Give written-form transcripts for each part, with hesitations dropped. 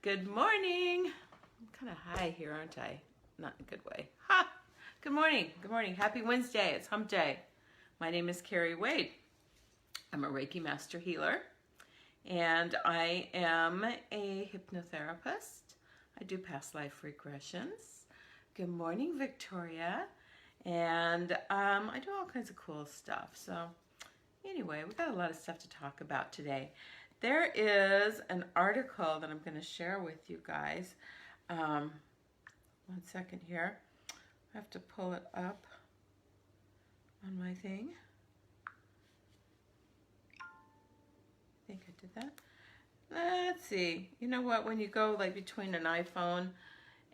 Good morning. I'm kind of high here, aren't I? Not in a good way. Ha! Good morning. Good morning. Happy Wednesday. It's hump day. My name is Kerri Wade. I'm a Reiki Master Healer, and I am a hypnotherapist. I do past life regressions. Good morning, Victoria. And I do all kinds of cool stuff. So anyway, we've got a lot of stuff to talk about today. There is an article that I'm going to share with you guys. One second here. I have to pull it up on my thing. I think I did that. Let's see. You know what? When you go like between an iPhone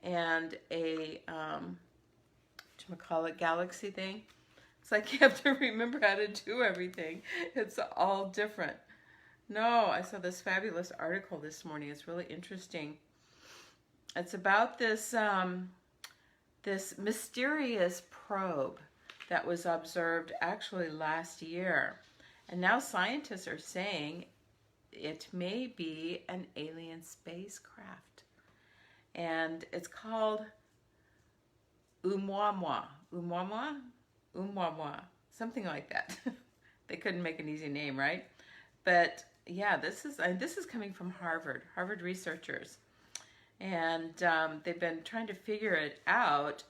and a whatchamacallit Galaxy thing, it's like you have to remember how to do everything. It's all different. No, I saw this fabulous article this morning. It's really interesting. It's about this this mysterious probe that was observed actually last year. And now scientists are saying it may be an alien spacecraft. And it's called Oumuamua. Oumuamua? Oumuamua. Something like that. They couldn't make an easy name, right? But yeah, this is coming from Harvard researchers. And they've been trying to figure it out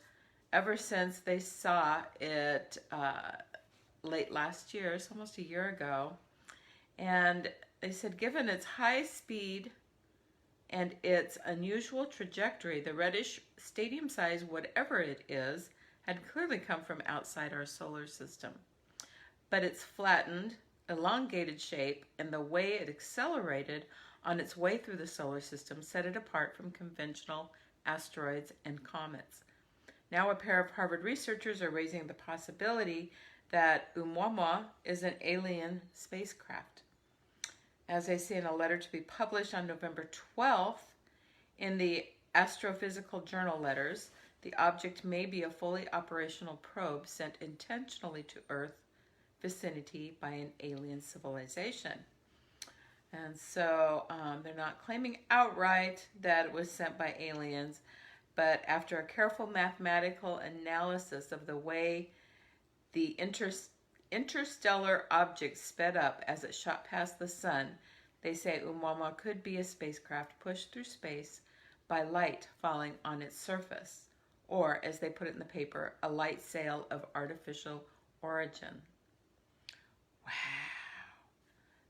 ever since they saw it late last year. It's almost a year ago. And they said, given its high speed and its unusual trajectory, the reddish stadium size, whatever it is, had clearly come from outside our solar system. But its flattened, elongated shape and the way it accelerated on its way through the solar system set it apart from conventional asteroids and comets. Now a pair of Harvard researchers are raising the possibility that Oumuamua is an alien spacecraft. As they say in a letter to be published on November 12th in the Astrophysical Journal Letters, the object may be a fully operational probe sent intentionally to Earth vicinity by an alien civilization. And so they're not claiming outright that it was sent by aliens, but after a careful mathematical analysis of the way the interstellar object sped up as it shot past the sun, they say Oumuamua could be a spacecraft pushed through space by light falling on its surface, or as they put it in the paper, a light sail of artificial origin. Wow.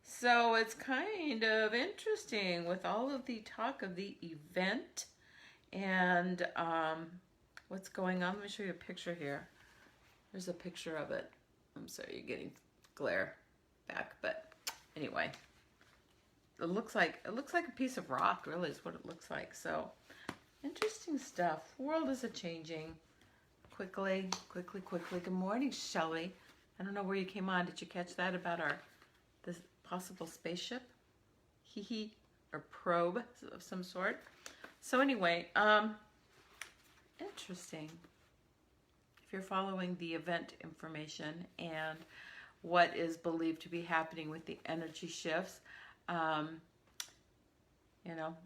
So it's kind of interesting with all of the talk of the event and what's going on. Let me show you a picture here. There's a picture of it. I'm sorry, you're getting glare back, but anyway, it looks like a piece of rock. Really, is what it looks like. So interesting stuff. The world is changing quickly. Good morning, Shelley. I don't know where you came on. Did you catch that about this possible spaceship? Or probe of some sort. So anyway, interesting. If you're following the event information and what is believed to be happening with the energy shifts,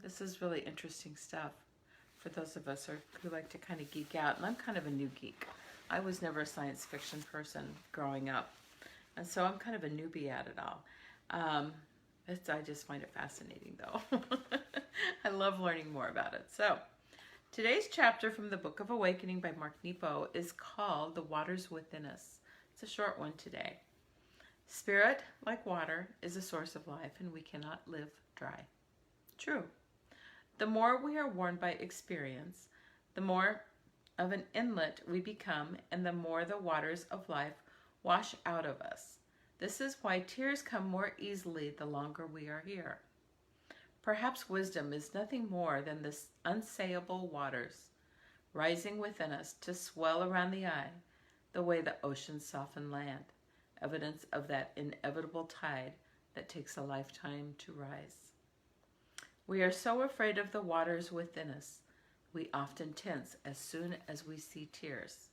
this is really interesting stuff for those of us who like to kind of geek out. And I'm kind of a new geek. I was never a science fiction person growing up, and so I'm kind of a newbie at it all. I just find it fascinating, though. I love learning more about it. So today's chapter from the Book of Awakening by Nepo is called The Waters Within Us. It's a short one today. Spirit, like water, is a source of life, and we cannot live dry. True. The more we are worn by experience, the more of an inlet we become, and the more the waters of life wash out of us. This is why tears come more easily the longer we are here. Perhaps wisdom is nothing more than the unsayable waters rising within us to swell around the eye, the way the oceans soften land, evidence of that inevitable tide that takes a lifetime to rise. We are so afraid of the waters within us, we often tense as soon as we see tears,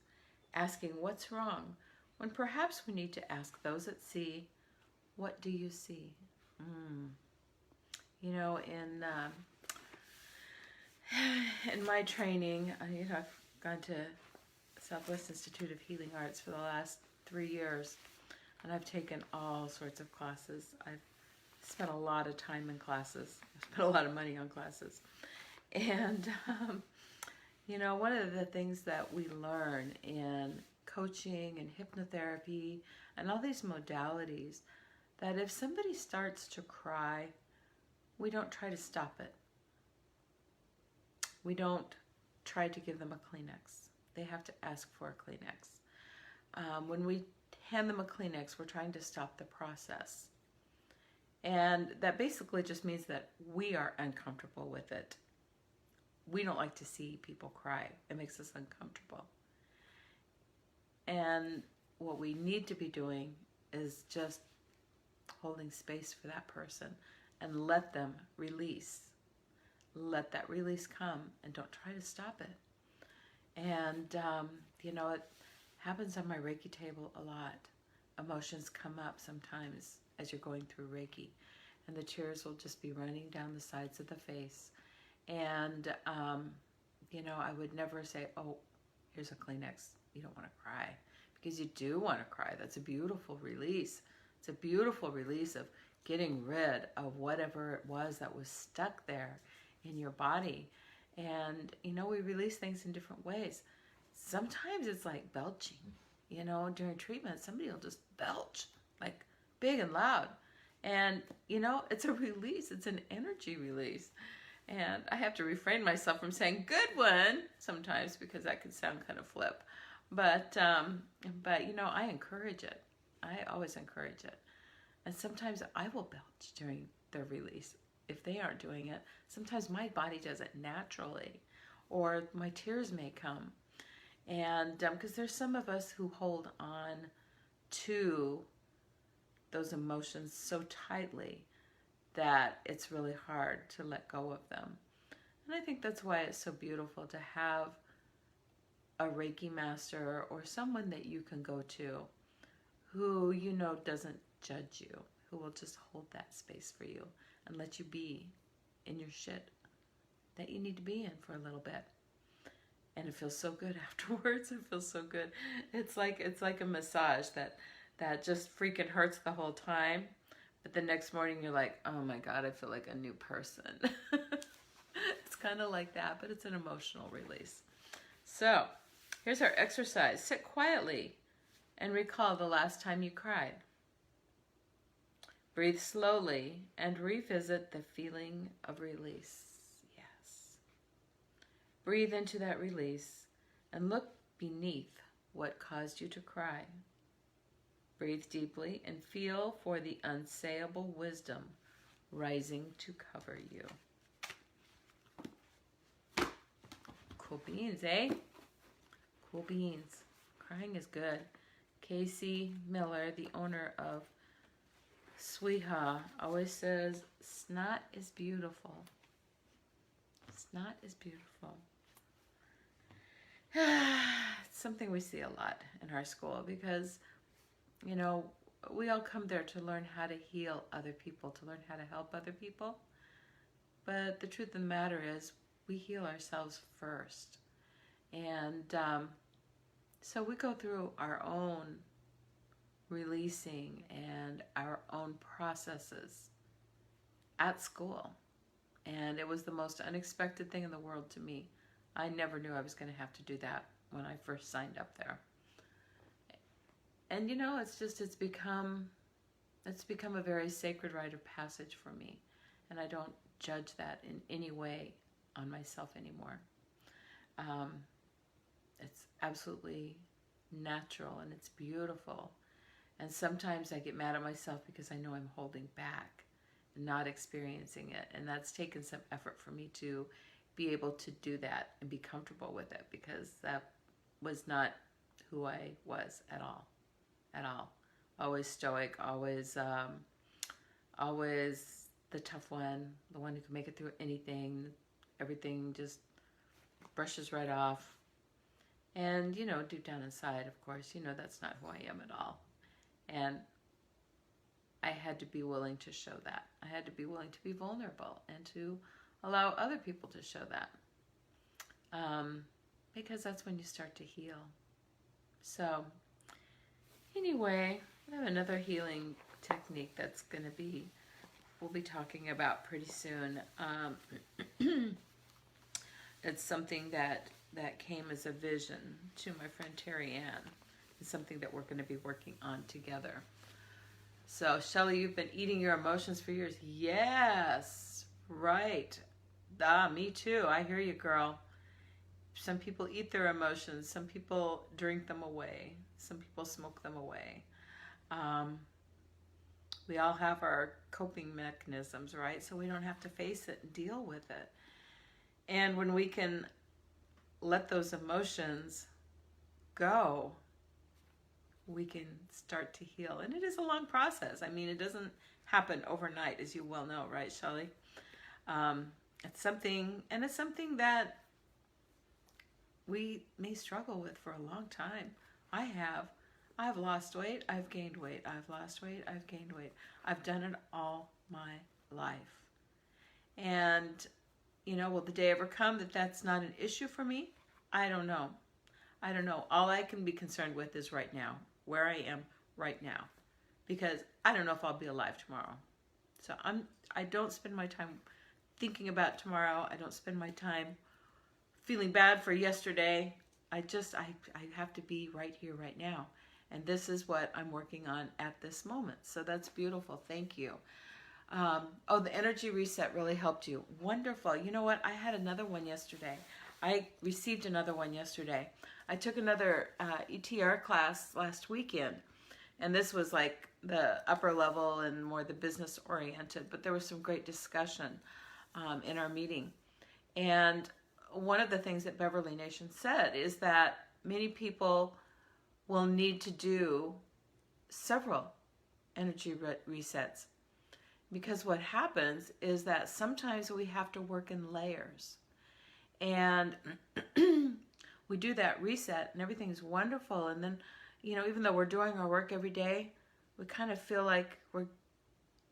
asking what's wrong, when perhaps we need to ask those at sea, what do you see? You know, in In my training, I've gone to Southwest Institute of Healing Arts for the last 3 years, and I've taken all sorts of classes. I've spent a lot of time in classes. I've spent a lot of money on classes. And, one of the things that we learn in coaching and hypnotherapy and all these modalities, that if somebody starts to cry, we don't try to stop it. We don't try to give them a Kleenex. They have to ask for a Kleenex. When we hand them a Kleenex, we're trying to stop the process. And that basically just means that we are uncomfortable with it. We don't like to see people cry. It makes us uncomfortable. And what we need to be doing is just holding space for that person and let them release. Let that release come and don't try to stop it. And, it happens on my Reiki table a lot. Emotions come up sometimes as you're going through Reiki, and the tears will just be running down the sides of the face. And, I would never say, oh, here's a Kleenex. You don't want to cry. Because you do want to cry. That's a beautiful release. It's a beautiful release of getting rid of whatever it was that was stuck there in your body. And, we release things in different ways. Sometimes it's like belching. During treatment, somebody will just belch, like big and loud. And, it's a release. It's an energy release. And I have to refrain myself from saying good one sometimes because that could sound kind of flip. But I encourage it. I always encourage it. And sometimes I will belch during their release. If they aren't doing it, sometimes my body does it naturally, or my tears may come. And because there's some of us who hold on to those emotions so tightly that it's really hard to let go of them. And I think that's why it's so beautiful to have a Reiki master or someone that you can go to who doesn't judge you, who will just hold that space for you and let you be in your shit that you need to be in for a little bit. And it feels so good afterwards. It feels so good. It's like a massage that just freaking hurts the whole time. But the next morning you're like, oh my God, I feel like a new person. It's kind of like that, but it's an emotional release. So here's our exercise. Sit quietly and recall the last time you cried. Breathe slowly and revisit the feeling of release. Yes. Breathe into that release and look beneath what caused you to cry. Breathe deeply and feel for the unsayable wisdom rising to cover you. Cool beans, eh? Cool beans. Crying is good. Casey Miller, the owner of Sweeha, always says, snot is beautiful. Snot is beautiful. It's something we see a lot in our school because, we all come there to learn how to heal other people, to learn how to help other people. But the truth of the matter is, we heal ourselves first. And so we go through our own releasing and our own processes at school. And it was the most unexpected thing in the world to me. I never knew I was going to have to do that when I first signed up there. And it's become a very sacred rite of passage for me. And I don't judge that in any way on myself anymore. It's absolutely natural and it's beautiful. And sometimes I get mad at myself because I know I'm holding back and not experiencing it. And that's taken some effort for me to be able to do that and be comfortable with it, because that was not who I was at all. Always stoic, always the tough one, the one who can make it through anything. Everything just brushes right off. And, deep down inside, of course, that's not who I am at all. And I had to be willing to show that. I had to be willing to be vulnerable and to allow other people to show that. because that's when you start to heal. So anyway, I have another healing technique that's going to be, we'll be talking about pretty soon. It's something that came as a vision to my friend Terry Ann. It's something that we're going to be working on together. So, Shelley, you've been eating your emotions for years. Yes, right. Me too. I hear you, girl. Some people eat their emotions. Some people drink them away. Some people smoke them away. We all have our coping mechanisms, right? So we don't have to face it and deal with it. And when we can let those emotions go, we can start to heal. And it is a long process. I mean, it doesn't happen overnight, as you well know, right, Shelley? It's something that we may struggle with for a long time. I've lost weight, I've gained weight, I've lost weight, I've gained weight. I've done it all my life. And, will the day ever come that that's not an issue for me? I don't know. All I can be concerned with is right now, where I am right now. Because I don't know if I'll be alive tomorrow. So I don't spend my time thinking about tomorrow. I don't spend my time feeling bad for yesterday. I have to be right here, right now. And this is what I'm working on at this moment. So that's beautiful. Thank you. The energy reset really helped you. Wonderful. You know what? I had another one yesterday. I received another one yesterday. I took another ETR class last weekend. And this was like the upper level and more the business oriented. But there was some great discussion in our meeting. And one of the things that Beverly Nation said is that many people will need to do several energy resets, because what happens is that sometimes we have to work in layers, and we do that reset and everything's wonderful, and then even though we're doing our work every day, we kind of feel like we're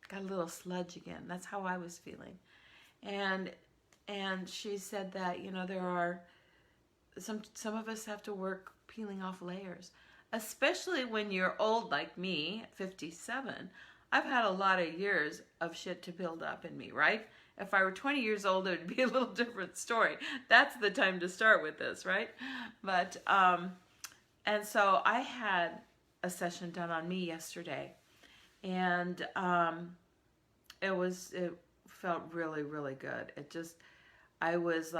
got a little sludge again. That's how I was feeling. And she said that there are some of us have to work peeling off layers, especially when you're old like me, 57. I've had a lot of years of shit to build up in me, right? If I were 20 years old, it would be a little different story. That's the time to start with this, right? But, and so I had a session done on me yesterday, and it felt really, really good. I was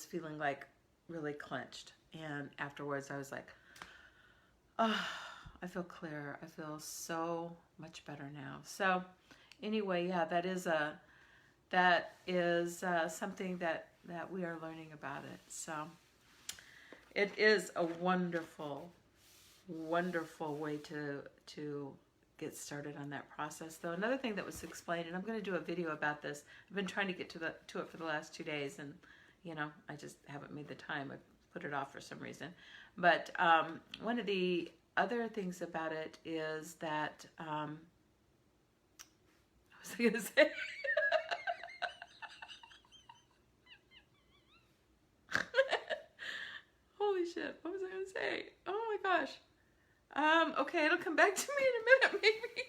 feeling like really clenched. And afterwards I was like, oh, I feel clear. I feel so much better now. So anyway, yeah, that is something that we are learning about it. So it is a wonderful, wonderful way to get started on that process. Though another thing that was explained, and I'm going to do a video about this. I've been trying to get to it for the last 2 days, and I just haven't made the time. I put it off for some reason. But one of the other things about it is that what was I going to say? Holy shit! What was I going to say? Oh my gosh! Okay, it'll come back to me in a minute, maybe.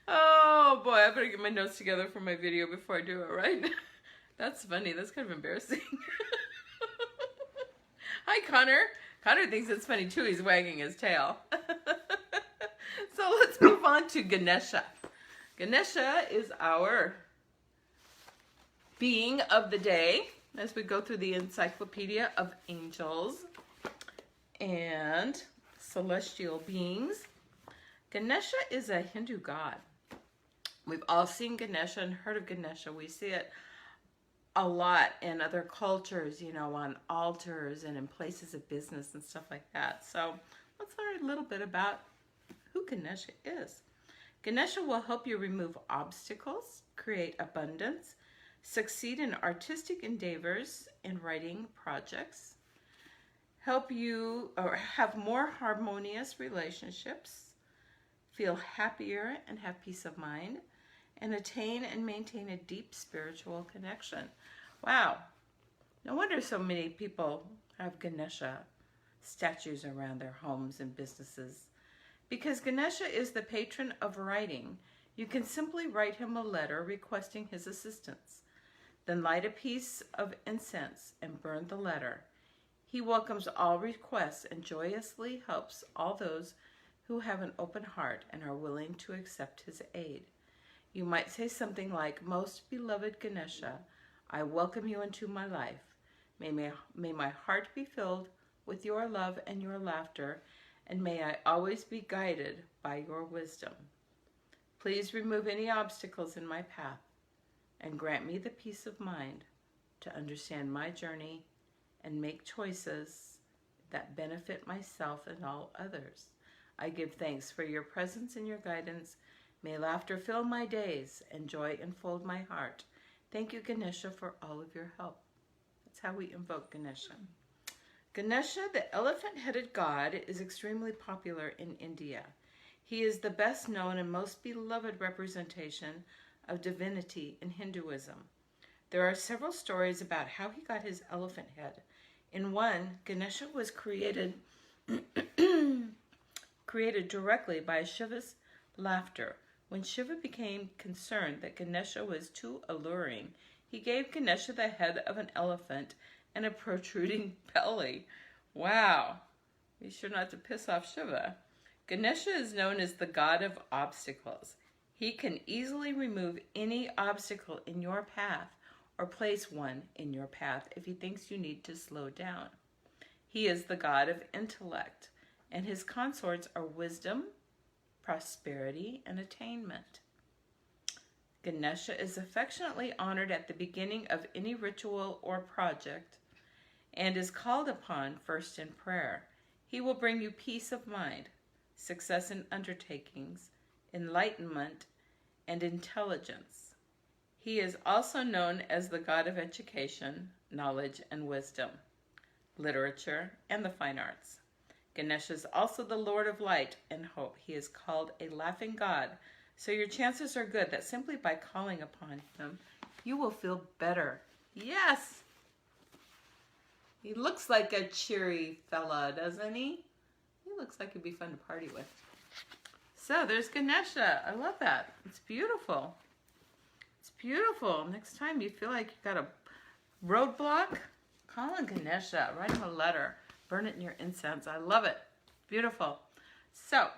Oh boy, I better get my notes together for my video before I do it, right? That's funny. That's kind of embarrassing. Hi, Connor. Connor thinks it's funny too. He's wagging his tail. So let's move on to Ganesha. Ganesha is our being of the day as we go through the Encyclopedia of Angels and Celestial Beings. Ganesha is a Hindu god. We've all seen Ganesha and heard of Ganesha. We see it a lot in other cultures, on altars and in places of business and stuff like that. So let's learn a little bit about who Ganesha is. Ganesha will help you remove obstacles, create abundance, succeed in artistic endeavors and writing projects, help you or have more harmonious relationships, feel happier and have peace of mind, and attain and maintain a deep spiritual connection. Wow, No wonder so many people have Ganesha statues around their homes and businesses. Because Ganesha is the patron of writing, you can simply write him a letter requesting his assistance. Then light a piece of incense and burn the letter. He welcomes all requests and joyously helps all those who have an open heart and are willing to accept his aid. You might say something like, "Most beloved Ganesha, I welcome you into my life. May my heart be filled with your love and your laughter, and may I always be guided by your wisdom. Please remove any obstacles in my path and grant me the peace of mind to understand my journey and make choices that benefit myself and all others. I give thanks for your presence and your guidance. May laughter fill my days and joy enfold my heart. Thank you, Ganesha, for all of your help." That's how we invoke Ganesha. Ganesha, the elephant-headed god, is extremely popular in India. He is the best known and most beloved representation of divinity in Hinduism. There are several stories about how he got his elephant head. In one, Ganesha was created directly by Shiva's laughter. When Shiva became concerned that Ganesha was too alluring, he gave Ganesha the head of an elephant and a protruding belly. Wow! Be sure not to piss off Shiva. Ganesha is known as the god of obstacles. He can easily remove any obstacle in your path or place one in your path if he thinks you need to slow down. He is the god of intellect, and his consorts are wisdom, prosperity, and attainment. Ganesha is affectionately honored at the beginning of any ritual or project and is called upon first in prayer. He will bring you peace of mind, success in undertakings, enlightenment, and intelligence. He is also known as the god of education, knowledge, and wisdom, literature, and the fine arts. Ganesha is also the Lord of light and hope. He is called a laughing god, so your chances are good that simply by calling upon him, you will feel better. Yes! He looks like a cheery fella, doesn't he? He looks like he'd be fun to party with. So there's Ganesha. I love that. It's beautiful. It's beautiful. Next time you feel like you got a roadblock, call on Ganesha. Write him a letter. Burn it in your incense. I love it. Beautiful. So,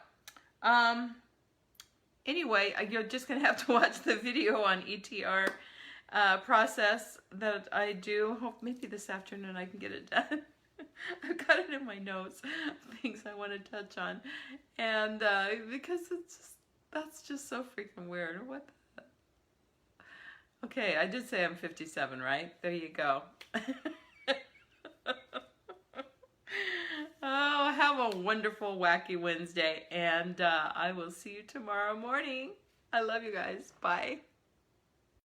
anyway, you're just going to have to watch the video on ETR process that I do. Hope maybe this afternoon I can get it done. I've got it in my notes, things I want to touch on. And because that's just so freaking weird. What the? Okay, I did say I'm 57, right? There you go. Oh, have a wonderful, wacky Wednesday, and I will see you tomorrow morning. I love you guys. Bye.